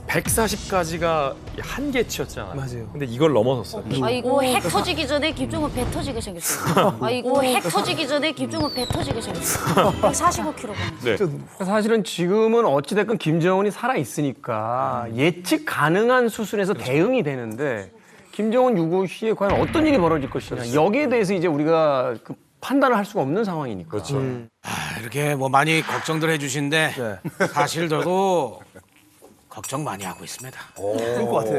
140까지가 한계치였잖아요. 맞아요. 근데 이걸 넘어섰어요. 아이고 핵 터지기 전에 김종은 배 터지게 생겼어요. 아이고 핵 터지기 전에 김종은 배 터지게 생겼어요. 145kg. 네. 사실은 지금은 어찌됐건 김정은이 살아있으니까 예측 가능한 수순에서 대응이 되는데 김정은 유고 시에 과연 어떤 일이 벌어질 것이냐 여기에 대해서 이제 우리가 그 판단을 할 수가 없는 상황이니까. 그렇죠. 이렇게 뭐 많이 걱정들 해주신데 사실 저도 걱정 많이 하고 있습니다. 그럴 것 같아.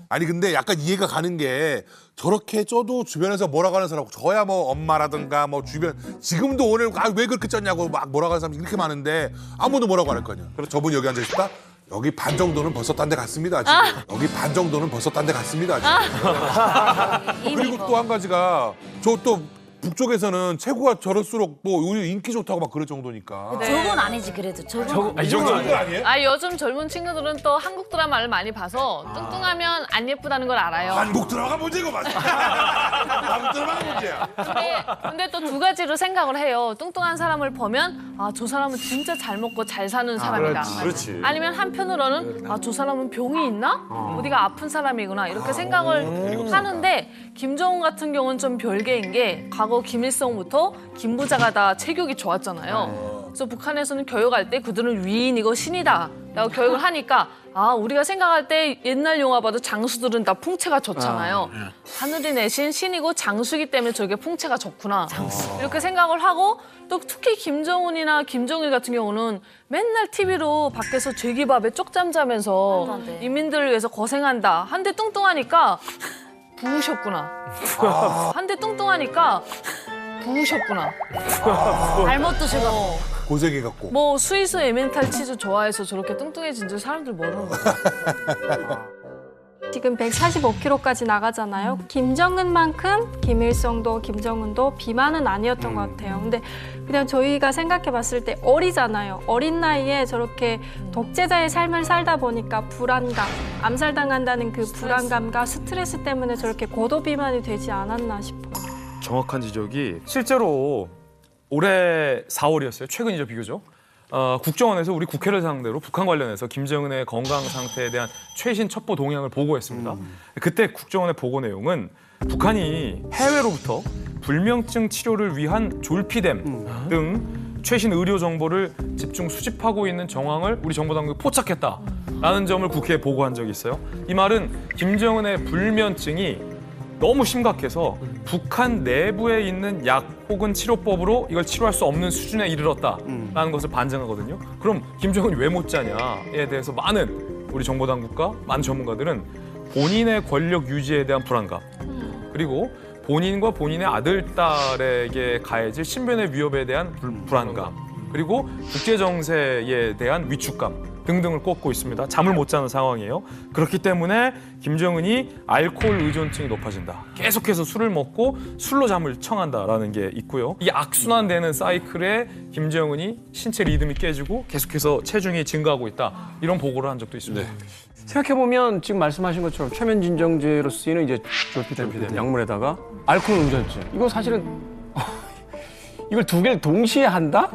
아니 근데 약간 이해가 가는 게 저렇게 쪄도 주변에서 뭐라고 하는 사람 저야 뭐 엄마라든가 뭐 주변 지금도 오늘 왜 그렇게 쪘냐고 막 뭐라고 하는 사람이 이렇게 많은데 아무도 뭐라고 안 할 거 아니야. 그래서 저분이 여기 앉아 있다. 여기 반 정도는 벌써 딴 데 갔습니다. 지금. 여기 반 정도는 벌써 딴 데 갔습니다. 지금. 그리고 또 한 가지가 저 또 북쪽에서는 체구가 저럴수록 뭐 오히려 인기 좋다고 막 그럴 정도니까. 저건 아니지 그래도 저건. 이 정도는 아니에요? 아 요즘 젊은 친구들은 또 한국 드라마를 많이 봐서 뚱뚱하면 안 예쁘다는 걸 알아요. 한국 드라마가 문제고 맞아. 한국 드라마가 문제야. 근데 또 두 가지로 생각을 해요. 뚱뚱한 사람을 보면 아 저 사람은 진짜 잘 먹고 잘 사는 사람이다. 그렇지. 아니면 한편으로는 아 저 사람은 병이 있나? 어디가 아픈 사람이구나 이렇게 생각을 하는데 김정은 같은 경우는 좀 별개인 게 과거 김일성부터 김부자가 다 체격이 좋았잖아요. 그래서 북한에서는 교육할 때 그들은 위인이고 신이다 라고 교육을 하니까 아 우리가 생각할 때 옛날 영화 봐도 장수들은 다 풍채가 좋잖아요. 하늘이 내신 신이고 장수이기 때문에 저게 풍채가 좋구나. 이렇게 생각을 하고 또 특히 김정은이나 김정일 같은 경우는 맨날 TV로 밖에서 죄기밥에 쪽잠 자면서 인민들을 위해서 고생한다. 한데 뚱뚱하니까 부으셨구나. 한데 뚱뚱하니까 부으셨구나. 잘못 드셔갖고. 고생해갖고. 뭐 스위스 에멘탈 치즈 좋아해서 저렇게 뚱뚱해진 줄 사람들 모르는 거야. 지금 145kg까지 나가잖아요. 김정은만큼 김일성도 김정은도 비만은 아니었던 것 같아요. 근데 그냥 저희가 생각해 봤을 때 어리잖아요. 어린 나이에 저렇게 독재자의 삶을 살다 보니까 불안감, 암살당한다는 그 불안감과 스트레스 때문에 저렇게 고도 비만이 되지 않았나 싶어요. 정확한 지적이 실제로 올해 4월이었어요. 최근이죠, 비교적. 국정원에서 우리 국회를 상대로 북한 관련해서 김정은의 건강 상태에 대한 최신 첩보 동향을 보고했습니다. 그때 국정원의 보고 내용은 북한이 해외로부터 불면증 치료를 위한 졸피뎀 등 최신 의료 정보를 집중 수집하고 있는 정황을 우리 정보당국이 포착했다라는 점을 국회에 보고한 적이 있어요. 이 말은 김정은의 불면증이 너무 심각해서 북한 내부에 있는 약 혹은 치료법으로 이걸 치료할 수 없는 수준에 이르렀다라는 것을 반증하거든요. 그럼 김정은이 왜 못 자냐에 대해서 많은 우리 정보당국과 많은 전문가들은 본인의 권력 유지에 대한 불안감 그리고 본인과 본인의 아들, 딸에게 가해질 신변의 위협에 대한 불안감 그리고 국제 정세에 대한 위축감 등등을 꼽고 있습니다. 잠을 못 자는 상황이에요. 그렇기 때문에 김정은이 알코올 의존증이 높아진다. 계속해서 술을 먹고 술로 잠을 청한다라는 게 있고요. 이 악순환되는 사이클에 김정은이 신체 리듬이 깨지고 계속해서 체중이 증가하고 있다. 이런 보고를 한 적도 있습니다. 생각해보면 지금 말씀하신 것처럼 최면 진정제로 쓰이는 이제 졸피뎀 약물에다가 알코올 의존증. 이거 사실은 이걸 두 개를 동시에 한다?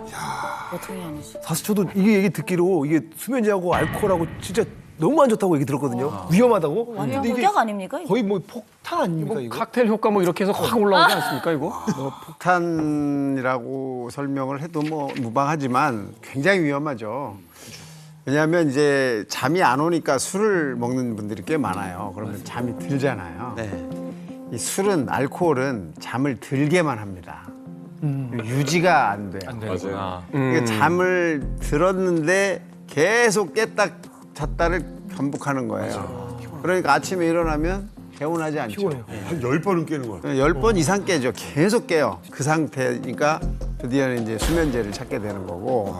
어떻게 하는지. 사실 저도 이게 얘기 듣기로 이게 수면제하고 알코올하고 진짜 너무 안 좋다고 얘기 들었거든요. 위험하다고. 완전 근데 이게 독약 아닙니까? 이거? 거의 뭐 폭탄 아닙니까 이거? 칵테일 효과 뭐 이렇게 해서 확 올라오지 않습니까 이거? 폭탄이라고 설명을 해도 뭐 무방하지만 굉장히 위험하죠. 왜냐하면 이제 잠이 안 오니까 술을 먹는 분들이 꽤 많아요. 그러면 잠이 들잖아요. 이 술은 알코올은 잠을 들게만 합니다. 유지가 안 돼요. 맞아요. 그러니까 잠을 들었는데 계속 깼다 잤다를 반복하는 거예요. 그러니까 아침에 일어나면 개운하지 않죠. 한 10번은 깨는 거야. 10번 이상 깨죠. 계속 깨요. 그 상태니까 드디어는 이제 수면제를 찾게 되는 거고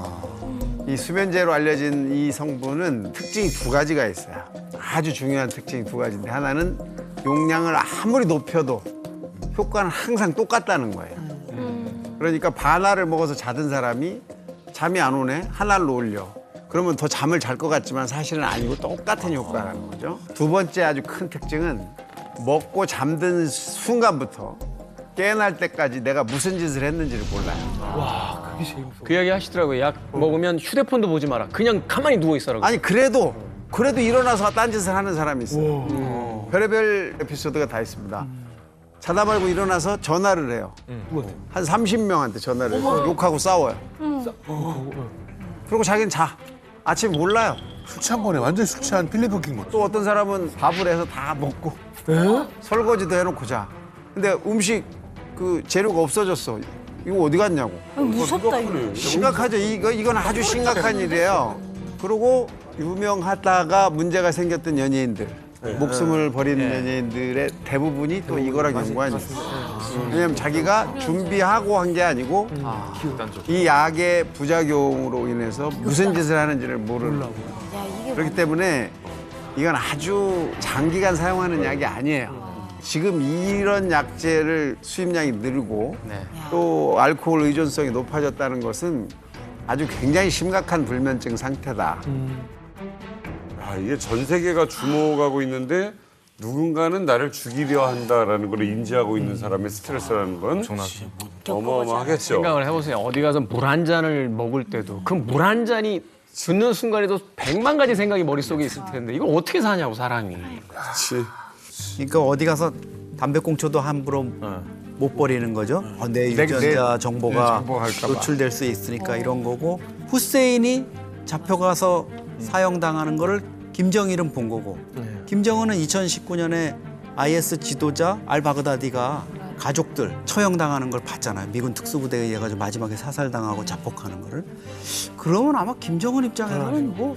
이 수면제로 알려진 이 성분은 특징이 두 가지가 있어요. 아주 중요한 특징이 두 가지인데 하나는 용량을 아무리 높여도 효과는 항상 똑같다는 거예요. 그러니까 반알을 먹어서 자던 사람이 잠이 안 오네, 한 알로 올려. 그러면 더 잠을 잘 것 같지만 사실은 아니고 똑같은 효과라는 거죠. 두 번째 아주 큰 특징은 먹고 잠든 순간부터 깨어날 때까지 내가 무슨 짓을 했는지를 몰라요. 그 이야기 하시더라고요. 약 먹으면 휴대폰도 보지 마라. 그냥 가만히 누워 있어라고. 아니 그래도 일어나서 딴짓을 하는 사람이 있어요. 별의별 에피소드가 다 있습니다. 자다 말고 일어나서 전화를 해요. 한 30명한테 전화를 해서 욕하고 싸워요. 그리고 자기는 자. 아침 몰라요. 술 취한 거네. 완전히 술 취한 필리핀 킹 거네. 또 어떤 사람은 밥을 해서 다 먹고 설거지도 해놓고 자. 근데 음식 그 재료가 없어졌어. 이거 어디 갔냐고. 무섭다 이거. 심각하죠. 이건 아주 심각한 일이에요. 그리고 유명하다가 문제가 생겼던 연예인들, 목숨을 버리는 연예인들의 대부분이 또 이거랑 연관이 있어요. 왜냐면 자기가 준비하고 한 게 아니고 이 약의 부작용으로 인해서 무슨 짓을 하는지를 모르는 거예요. 그렇기 때문에 이건 아주 장기간 사용하는 약이 아니에요. 지금 이런 약제를 수입량이 늘고 또 알코올 의존성이 높아졌다는 것은 아주 굉장히 심각한 불면증 상태다. 아, 이게 전 세계가 주목하고 있는데 누군가는 나를 죽이려 한다라는 걸 인지하고 있는 사람의 스트레스라는 건 어마어마하겠죠. 생각을 해보세요. 어디 가서 물 한 잔을 먹을 때도 그 물 한 잔이 듣는 순간에도 100만 가지 생각이 머릿속에 있을 텐데 이걸 어떻게 사냐고 사람이. 그렇지. 그러니까 어디 가서 담배꽁초도 함부로 못 버리는 거죠. 내 유전자 정보가 노출될 수 있으니까 이런 거고 후세인이 잡혀가서 사형당하는 거를 김정일은 본 거고 김정은은 2019년에 IS 지도자 알바그다디가 가족들 처형당하는 걸 봤잖아요. 미군 특수부대에 의해 가지고 마지막에 사살당하고 자폭하는 거를. 그러면 아마 김정은 입장에서는 뭐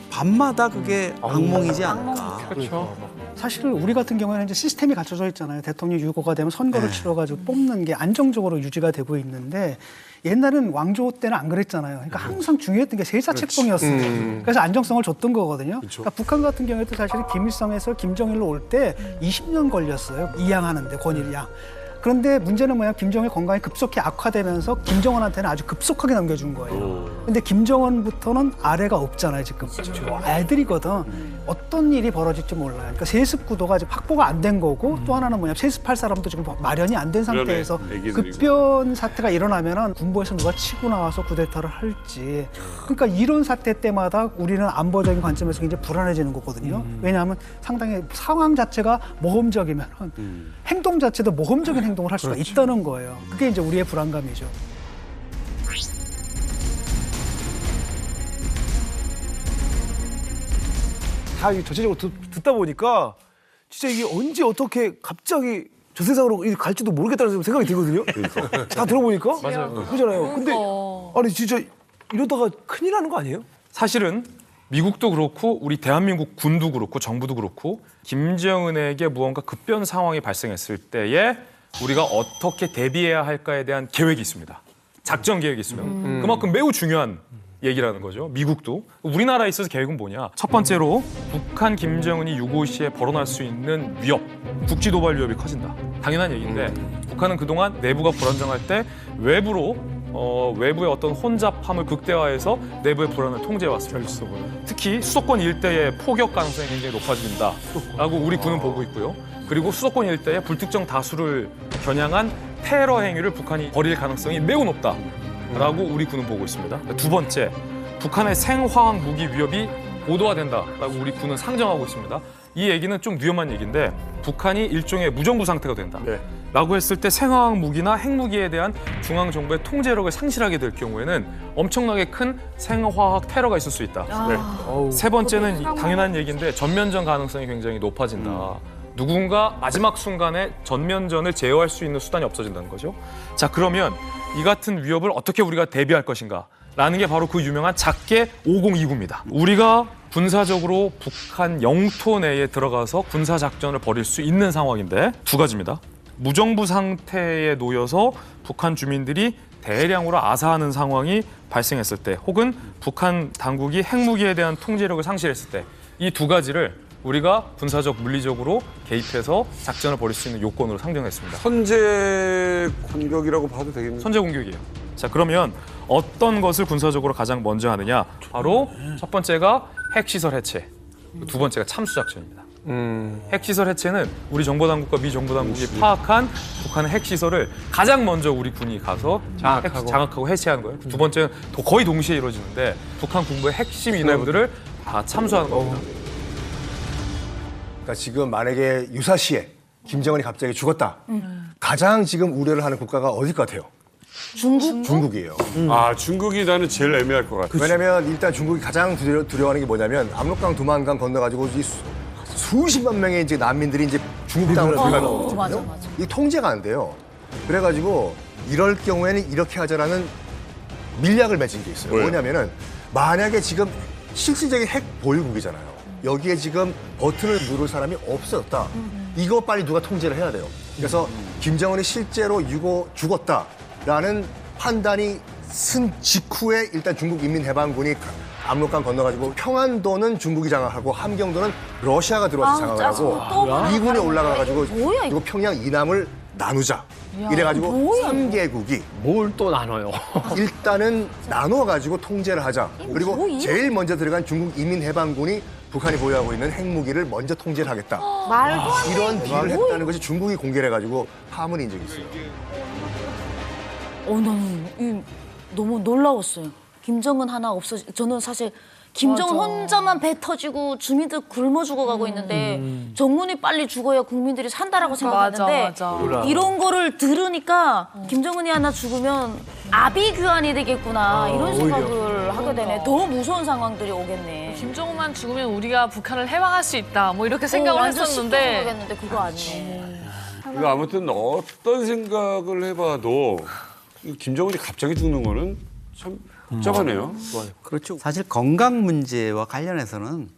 밤마다 그게 악몽이지 않을까. 그렇죠. 사실 우리 같은 경우에는 이제 시스템이 갖춰져 있잖아요. 대통령 유고가 되면 선거를 치러가지고 뽑는 게 안정적으로 유지가 되고 있는데 옛날은 왕조 때는 안 그랬잖아요. 그러니까 항상 중요했던 게 세사 책봉이었어요. 그래서 안정성을 줬던 거거든요. 그러니까 북한 같은 경우에도 사실 김일성에서 김정일로 올 때 20년 걸렸어요. 이양하는데 권일 양. 그런데 문제는 뭐냐, 김정일 건강이 급속히 악화되면서 김정은한테는 아주 급속하게 넘겨준 거예요. 근데 김정은부터는 아래가 없잖아요, 지금. 애들이거든. 어떤 일이 벌어질지 몰라요. 그러니까 세습 구도가 아직 확보가 안 된 거고 또 하나는 뭐냐, 세습할 사람도 지금 마련이 안 된 상태에서 급변 사태가 일어나면은 군부에서 누가 치고 나와서 쿠데타를 할지. 그러니까 이런 사태 때마다 우리는 안보적인 관점에서 굉장히 불안해지는 거거든요. 왜냐하면 상당히 상황 자체가 모험적이면 행동 자체도 모험적인 행동을 할 수가 있다는 거예요. 그게 이제 우리의 불안감이죠. 다 전체적으로 듣다 보니까 진짜 이게 언제 어떻게 갑자기 저 세상으로 갈지도 모르겠다는 생각이 들거든요. 다 들어보니까. 맞아요. 그러잖아요. 근데 아니 진짜 이러다가 큰일 나는 거 아니에요? 사실은 미국도 그렇고 우리 대한민국 군도 그렇고 정부도 그렇고 김정은에게 무언가 급변 상황이 발생했을 때에 우리가 어떻게 대비해야 할까에 대한 계획이 있습니다. 작전 계획이 있으면 그만큼 매우 중요한 얘기라는 거죠. 미국도. 우리나라에 있어서 계획은 뭐냐. 첫 번째로 북한 김정은이 유고시에 벌어날 수 있는 위협, 국지 도발 위협이 커진다. 당연한 얘기인데 북한은 그동안 내부가 불안정할 때 외부의 어떤 혼잡함을 극대화해서 내부의 불안을 통제해왔습니다. 특히 수도권 일대의 포격 가능성이 굉장히 높아진다라고 우리 군은 보고 있고요. 그리고 수도권 일대에 불특정 다수를 겨냥한 테러 행위를 북한이 벌일 가능성이 매우 높다라고 우리 군은 보고 있습니다. 두 번째, 북한의 생화학 무기 위협이 고도화된다라고 우리 군은 상정하고 있습니다. 이 얘기는 좀 위험한 얘기인데 북한이 일종의 무정부 상태가 된다라고 했을 때 생화학 무기나 핵무기에 대한 중앙 정부의 통제력을 상실하게 될 경우에는 엄청나게 큰 생화학 테러가 있을 수 있다. 세 번째는 당연한 얘기인데 전면전 가능성이 굉장히 높아진다. 누군가 마지막 순간에 전면전을 제어할 수 있는 수단이 없어진다는 거죠. 자, 그러면 이 같은 위협을 어떻게 우리가 대비할 것인가? 라는 게 바로 그 유명한 작게 5029입니다. 우리가 군사적으로 북한 영토 내에 들어가서 군사작전을 벌일 수 있는 상황인데 두 가지입니다. 무정부 상태에 놓여서 북한 주민들이 대량으로 아사하는 상황이 발생했을 때 혹은 북한 당국이 핵무기에 대한 통제력을 상실했을 때 이 두 가지를 우리가 군사적 물리적으로 개입해서 작전을 벌일 수 있는 요건으로 상정했습니다. 선제 공격이라고 봐도 되겠네요. 선제 공격이에요. 자, 그러면 어떤 것을 군사적으로 가장 먼저 하느냐? 바로 첫 번째가 핵시설 해체, 두 번째가 참수 작전입니다. 핵시설 해체는 우리 정보당국과 미 정보당국이 파악한 북한의 핵시설을 가장 먼저 우리 군이 가서 장악하고 해체하는 거예요. 두 번째는 거의 동시에 이루어지는데 북한 군부의 핵심 인원들을 다 참수하는 겁니다. 그러니까 지금 만약에 유사시에 김정은이 갑자기 죽었다. 가장 지금 우려를 하는 국가가 어딜 것 같아요? 중국이에요. 아, 중국이 나는 제일 애매할 것 같아. 왜냐면 일단 중국이 가장 두려워하는 게 뭐냐면 압록강, 두만강 건너가지고 이 수십만 명의 이제 난민들이 이제 중국 땅으로 들어가는 맞아. 이 통제가 안 돼요. 그래가지고 이럴 경우에는 이렇게 하자라는 밀약을 맺은 게 있어요. 뭐냐면은 만약에 지금 실질적인 핵 보유국이잖아요. 여기에 지금 버튼을 누를 사람이 없어졌다. 이거 빨리 누가 통제를 해야 돼요. 그래서 김정은이 실제로 죽었다라는 판단이 쓴 직후에 일단 중국 인민해방군이 압록강 건너가지고 평안도는 중국이 장악하고 함경도는 러시아가 들어와서 장악을 하고 미군이 올라가가지고 이거 평양 이남을 나누자. 이래가지고 3개국이 뭘 또 나눠요? 일단은 나눠가지고 통제를 하자. 그리고 제일 먼저 들어간 중국 인민해방군이 북한이 보유하고 있는 핵무기를 먼저 통제를 하겠다. 말도 안 돼. 이런 딜을 했다는 것이 중국이 공개를 해가지고 파문인 적이 있어요. 나는 너무 놀라웠어요. 김정은 하나 없어. 저는 사실 김정은 혼자만 배 터지고 주민들 굶어 죽어가고 있는데 정문이 빨리 죽어야 국민들이 산다라고 생각했는데 맞아. 이런 거를 들으니까 김정은이 하나 죽으면 아비규환이 되겠구나 이런 생각을 하게 되네. 더 무서운 상황들이 오겠네. 김정은만 죽으면 우리가 북한을 해방할 수 있다. 뭐 이렇게 생각을 했었는데 생각했는데 그거 아니네. 이거 아무튼 어떤 생각을 해봐도 김정은이 갑자기 죽는 거는 참 복잡하네요. 그렇죠. 사실 건강 문제와 관련해서는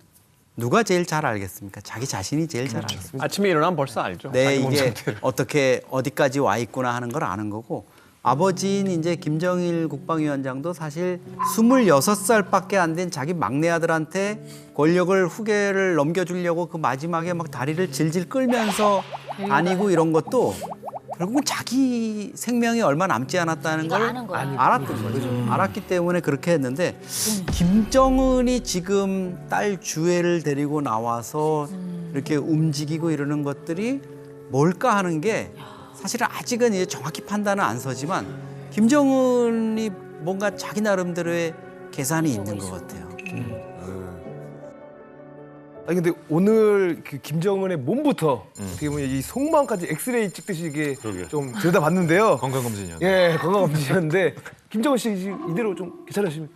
누가 제일 잘 알겠습니까? 자기 자신이 제일 잘 알겠습니다. 아침에 일어나면 벌써 알죠. 네, 이게 어떻게 어디까지 와 있구나 하는 걸 아는 거고 아버지인 이제 김정일 국방위원장도 사실 26살밖에 안 된 자기 막내 아들한테 권력을 후계를 넘겨주려고 그 마지막에 막 다리를 질질 끌면서 다니고 이런 것도 결국은 자기 생명이 얼마 남지 않았다는 걸 알았던 거죠. 알았기 때문에 그렇게 했는데 김정은이 지금 딸 주애를 데리고 나와서 이렇게 움직이고 이러는 것들이 뭘까 하는 게 사실은 아직은 이제 정확히 판단은 안 서지만 김정은이 뭔가 자기 나름대로의 계산이 있는 것 같아요. 아니 근데 오늘 그 김정은의 몸부터 어떻게 보면 이 속마음까지 엑스레이 찍듯이 이게 좀 들여다봤는데요. 건강검진이요. 예, 건강검진이었는데 김정은 씨 이대로 좀 괜찮으시면?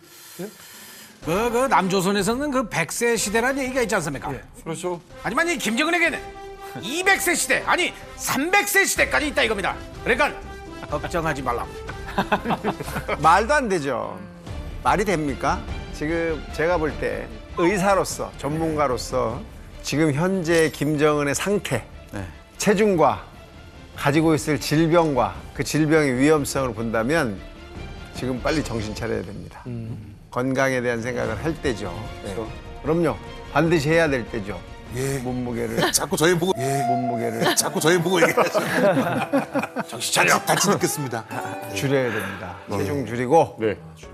그 남조선에서는 그 100세 시대라는 얘기가 있지 않습니까? 그렇죠. 하지만 이 김정은에게는 200세 시대, 아니 300세 시대까지 있다 이겁니다. 그러니까 걱정하지 말라. 말도 안 되죠. 말이 됩니까? 지금 제가 볼 때 의사로서 전문가로서 지금 현재 김정은의 상태, 체중과 가지고 있을 질병과 그 질병의 위험성을 본다면 지금 빨리 정신 차려야 됩니다. 건강에 대한 생각을 할 때죠. 네. 그럼요. 반드시 해야 될 때죠. 몸무게를 자꾸 저희 보고 몸무게를 자꾸 저희 보고 얘기하시죠. 정신 차려. 같이 듣겠습니다. 줄여야 됩니다. 체중 줄이고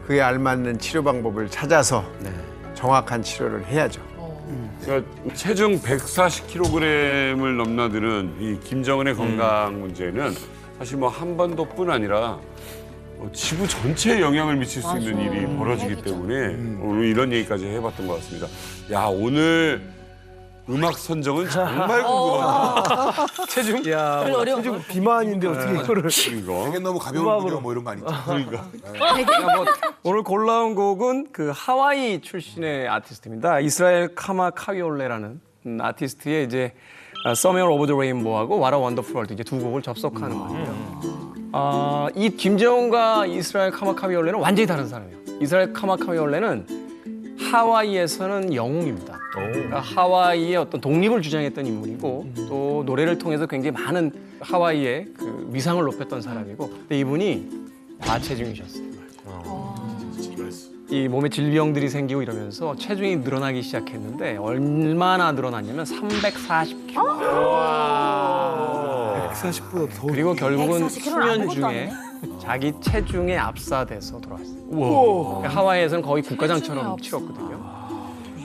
그에 알맞는 치료 방법을 찾아서 정확한 치료를 해야죠. 그러니까 체중 140kg을 넘나드는 이 김정은의 건강 문제는 사실 뭐 한반도뿐 아니라 지구 전체에 영향을 미칠 수 있는 일이 벌어지기 때문에 오늘 이런 얘기까지 해봤던 것 같습니다. 야, 오늘 음악 선정은 정말 궁금하다. 체중? 야, 체중 비만인데 어떻게 이거를. 되게 너무 가벼운 비교 뭐 이런 거 아니죠? 그러니까. 뭐, 오늘 골라온 곡은 그 하와이 출신의 아티스트입니다. 이스라엘 카마카위올레라는 아티스트의 이제 Somewhere Over the Rainbow하고 What a Wonderful World 이제 두 곡을 접속하는 거예요. 이 김정은과 이스라엘 카마카위올레는 완전히 다른 사람이에요. 이스라엘 카마카위올레는 하와이에서는 영웅입니다. 그러니까 하와이의 어떤 독립을 주장했던 인물이고 또 노래를 통해서 굉장히 많은 하와이의 그 위상을 높였던 사람이고 근데 이분이 과체중이셨어요. 이 몸에 질병들이 생기고 이러면서 체중이 늘어나기 시작했는데 얼마나 늘어났냐면 340kg. 140보다 더. 그리고 결국은 140kg 는 수년 아무것도 중에 아니네. 자기 체중에 압사돼서 돌아왔어요. 하와이에서는 거의 국가장처럼 치렀거든요.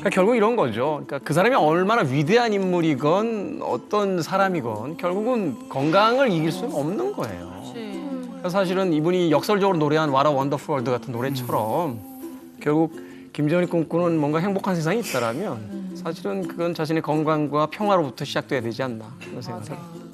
그러니까 결국 이런 거죠. 그러니까 그 사람이 얼마나 위대한 인물이건 어떤 사람이건 결국은 건강을 이길 수는 없는 거예요. 그래서 사실은 이분이 역설적으로 노래한 What a Wonderful World 같은 노래처럼 결국 김정은이 꿈꾸는 뭔가 행복한 세상이 있다라면 사실은 그건 자신의 건강과 평화로부터 시작돼야 되지 않나 그런 생각을 합니다.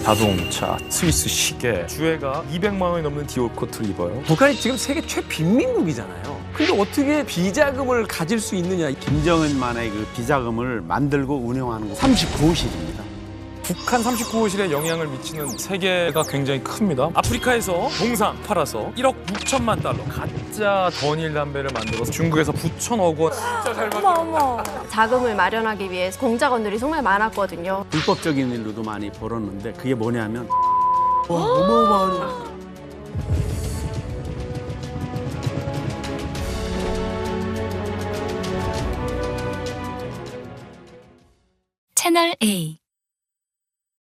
자동차, 스위스 시계, 주애가 200만 원이 넘는 디올 코트를 입어요. 북한이 지금 세계 최빈민국이잖아요. 근데 어떻게 비자금을 가질 수 있느냐. 김정은만의 그 비자금을 만들고 운영하는 거 39호실입니다. 북한 39호실에 영향을 미치는 세계가 굉장히 큽니다. 아프리카에서 동상 팔아서 1억 6천만 달러 가짜 전일 담배를 만들어서 중국에서 9천억 원. 진짜 잘 어머. 자금을 마련하기 위해서 공작원들이 정말 많았거든요. 불법적인 일로도 많이 벌었는데 그게 뭐냐면 어마어마한 채널 A